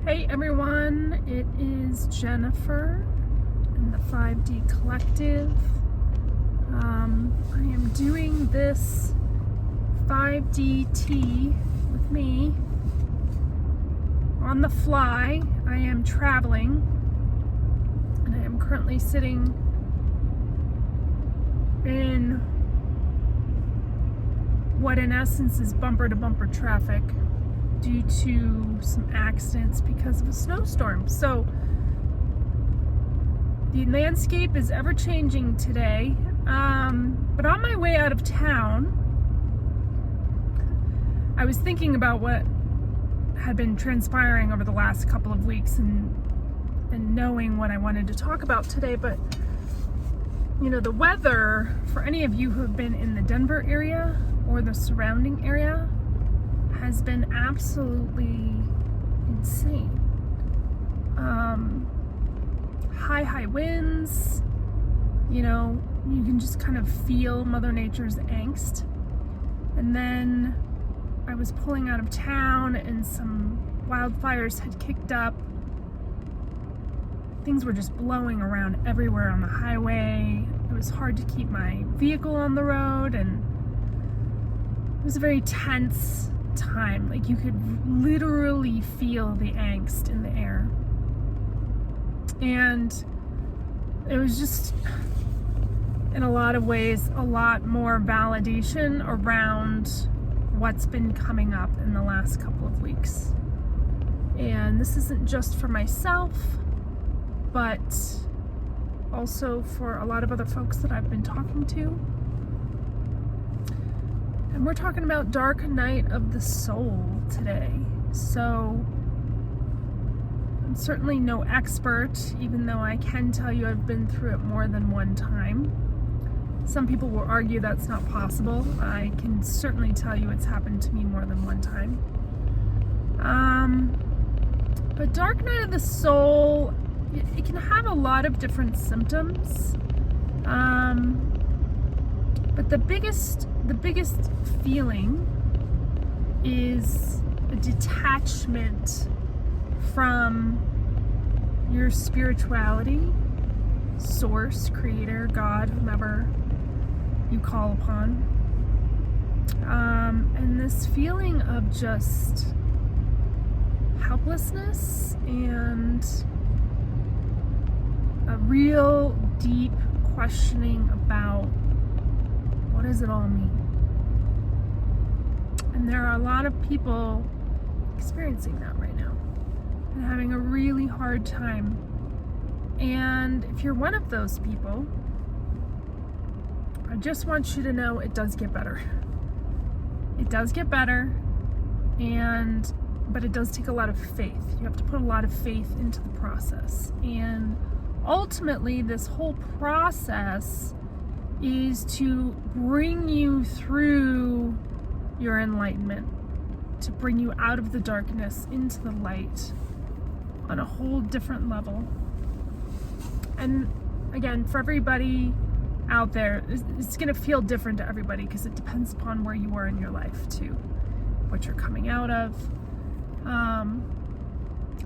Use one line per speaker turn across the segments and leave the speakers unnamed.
Hey everyone, it is Jennifer in the 5D Collective. I am doing this 5D tea with me on the fly. I am traveling and I am currently sitting in what in essence is bumper to bumper traffic due to some accidents because of a snowstorm. So the landscape is ever changing today, but on my way out of town I was thinking about what had been transpiring over the last couple of weeks and knowing what I wanted to talk about today. But you know, the weather, for any of you who have been in the Denver area or the surrounding area, has been absolutely insane. High winds, you know, you can just kind of feel Mother Nature's angst. And then I was pulling out of town and some wildfires had kicked up. Things were just blowing around everywhere on the highway. It was hard to keep my vehicle on the road, and it was a very tense time. Like, you could literally feel the angst in the air. And it was just, in a lot of ways, a lot more validation around what's been coming up in the last couple of weeks. And this isn't just for myself, but also for a lot of other folks that I've been talking to. And we're talking about dark night of the soul today. So I'm certainly no expert, even though I can tell you I've been through it more than one time. Some people will argue that's not possible. I can certainly tell you it's happened to me more than one time. But dark night of the soul, it can have a lot of different symptoms. But the biggest feeling is a detachment from your spirituality, source, creator, God, whomever you call upon. And this feeling of just helplessness and a real deep questioning about what does it all mean? And there are a lot of people experiencing that right now and having a really hard time. And if you're one of those people, I just want you to know it does get better. It does get better, but it does take a lot of faith. You have to put a lot of faith into the process. And ultimately, this whole process is to bring you through your enlightenment, to bring you out of the darkness into the light on a whole different level. And again, for everybody out there, it's going to feel different to everybody because it depends upon where you are in your life too, what you're coming out of.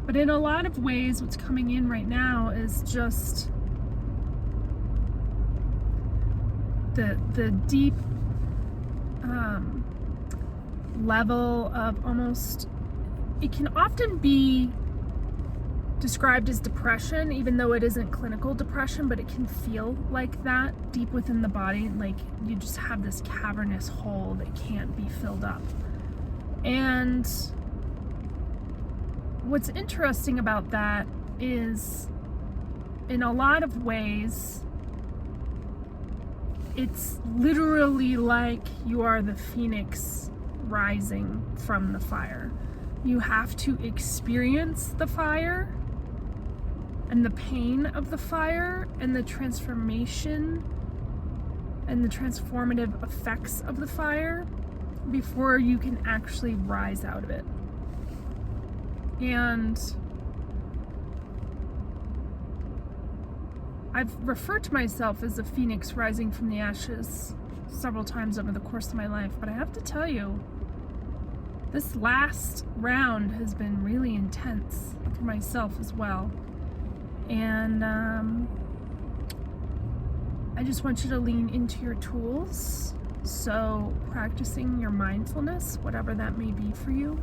But in a lot of ways, what's coming in right now is just the deep level of almost, it can often be described as depression, even though it isn't clinical depression, but it can feel like that deep within the body, like you just have this cavernous hole that can't be filled up. And what's interesting about that is, in a lot of ways, it's literally like you are the phoenix rising from the fire. You have to experience the fire and the pain of the fire and the transformation and the transformative effects of the fire before you can actually rise out of it. And I've referred to myself as a phoenix rising from the ashes several times over the course of my life, but I have to tell you, this last round has been really intense. for myself as well. And I just want you to lean into your tools. So practicing your mindfulness, whatever that may be for you,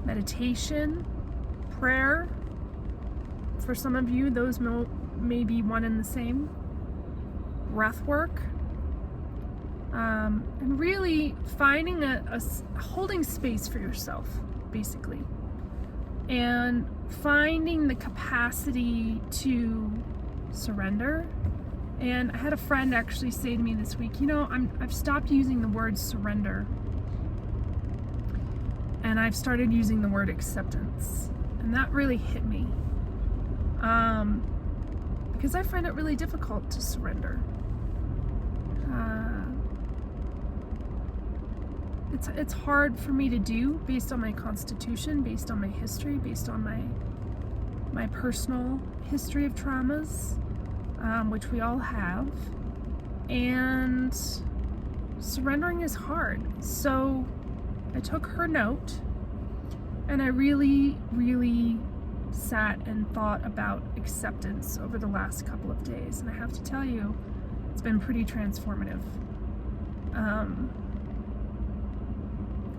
meditation, prayer. For some of you, those may be one and the same. Breathwork, and really finding a holding space for yourself, basically, and finding the capacity to surrender. And I had a friend actually say to me this week, I've stopped using the word surrender, and I've started using the word acceptance, and that really hit me, because I find it really difficult to surrender. It's hard for me to do based on my constitution, based on my history, based on my personal history of traumas, which we all have, and surrendering is hard. So I took her note, and I really, really sat and thought about acceptance over the last couple of days, and I have to tell you, it's been pretty transformative.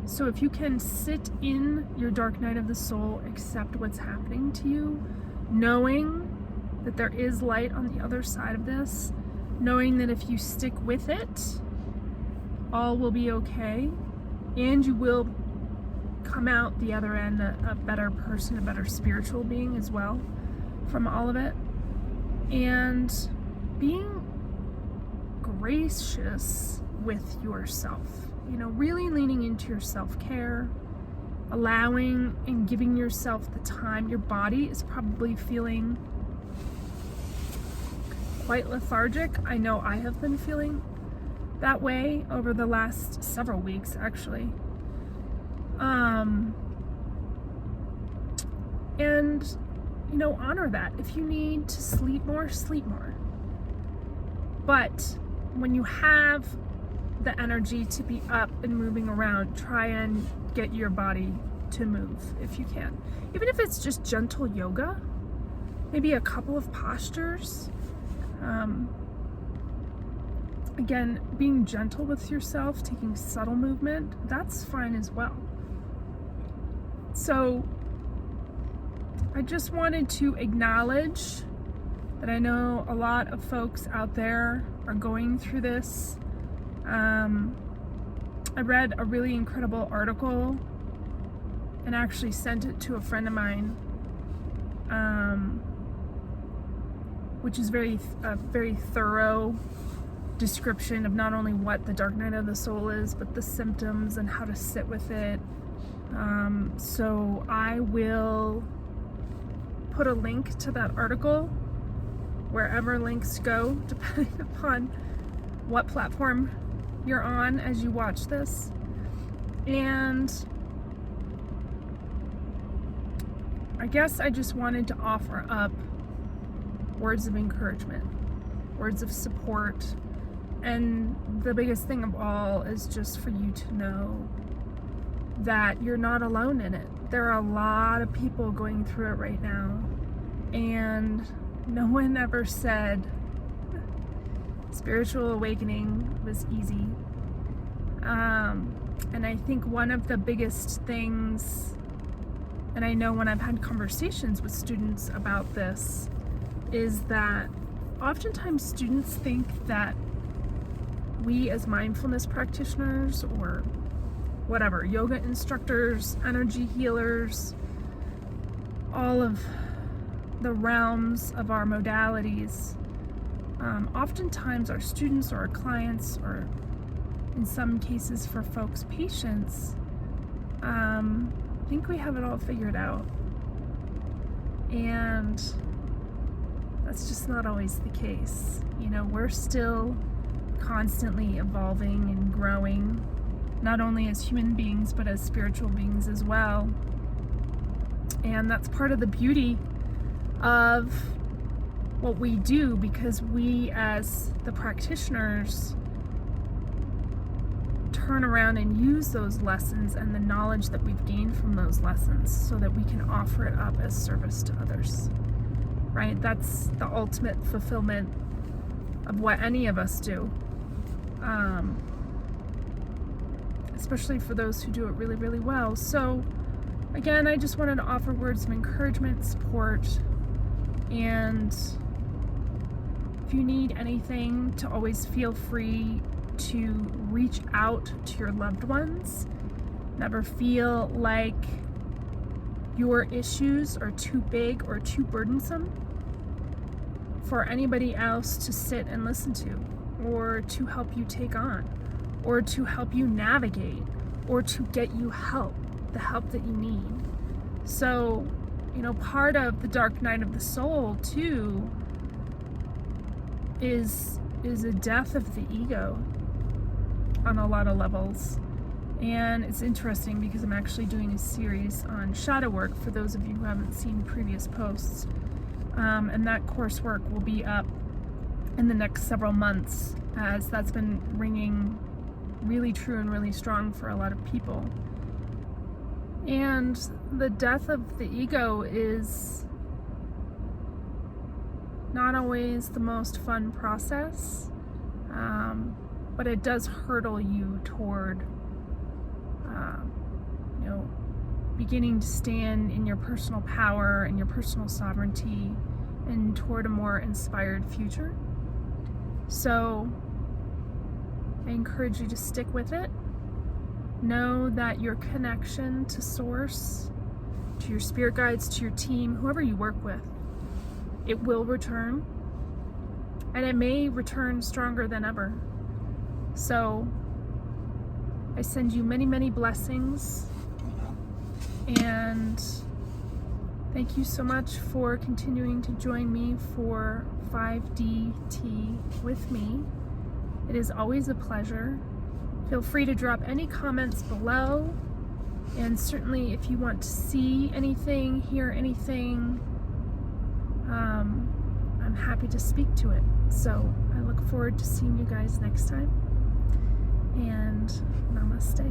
So if you can sit in your dark night of the soul, accept what's happening to you, knowing that there is light on the other side of this, knowing that if you stick with it, all will be okay, and you will come out the other end a better person, a better spiritual being as well from all of it. And being gracious with yourself, really leaning into your self-care, allowing and giving yourself the time. Your body is probably feeling quite lethargic. I know I have been feeling that way over the last several weeks, actually. And honor that. If you need to sleep more, sleep more. But when you have the energy to be up and moving around, try and get your body to move if you can. Even if it's just gentle yoga, maybe a couple of postures. Again, being gentle with yourself, taking subtle movement, that's fine as well. So I just wanted to acknowledge that I know a lot of folks out there are going through this. I read a really incredible article and actually sent it to a friend of mine, which is a very thorough description of not only what the dark night of the soul is, but the symptoms and how to sit with it. So I will put a link to that article wherever links go, depending upon what platform you're on as you watch this. And I guess I just wanted to offer up words of encouragement, words of support, and the biggest thing of all is just for you to know that you're not alone in it. There are a lot of people going through it right now, and no one ever said spiritual awakening was easy. And I think one of the biggest things, and I know when I've had conversations with students about this, is that oftentimes students think that we as mindfulness practitioners or whatever, yoga instructors, energy healers, all of the realms of our modalities, oftentimes our students or our clients, or in some cases for folks, patients, think we have it all figured out. And that's just not always the case. We're still constantly evolving and growing, not only as human beings, but as spiritual beings as well. And that's part of the beauty of what we do, because we as the practitioners turn around and use those lessons and the knowledge that we've gained from those lessons so that we can offer it up as service to others, right? That's the ultimate fulfillment of what any of us do, especially for those who do it really, really well. So again, I just wanted to offer words of encouragement, support, and if you need anything, to always feel free to reach out to your loved ones. Never feel like your issues are too big or too burdensome for anybody else to sit and listen to, or to help you take on, or to help you navigate, or to get you help, the help that you need. So, part of the dark night of the soul too is a death of the ego on a lot of levels. And it's interesting because I'm actually doing a series on shadow work for those of you who haven't seen previous posts. And that coursework will be up in the next several months, as that's been ringing really true and really strong for a lot of people. And the death of the ego is not always the most fun process, but it does hurdle you toward beginning to stand in your personal power and your personal sovereignty and toward a more inspired future. So I encourage you to stick with it. Know that your connection to Source, to your spirit guides, to your team, whoever you work with, it will return, and it may return stronger than ever. So I send you many, many blessings, and thank you so much for continuing to join me for 5DT with me. It is always a pleasure. Feel free to drop any comments below, and certainly if you want to see anything, hear anything, I'm happy to speak to it. So I look forward to seeing you guys next time, and namaste.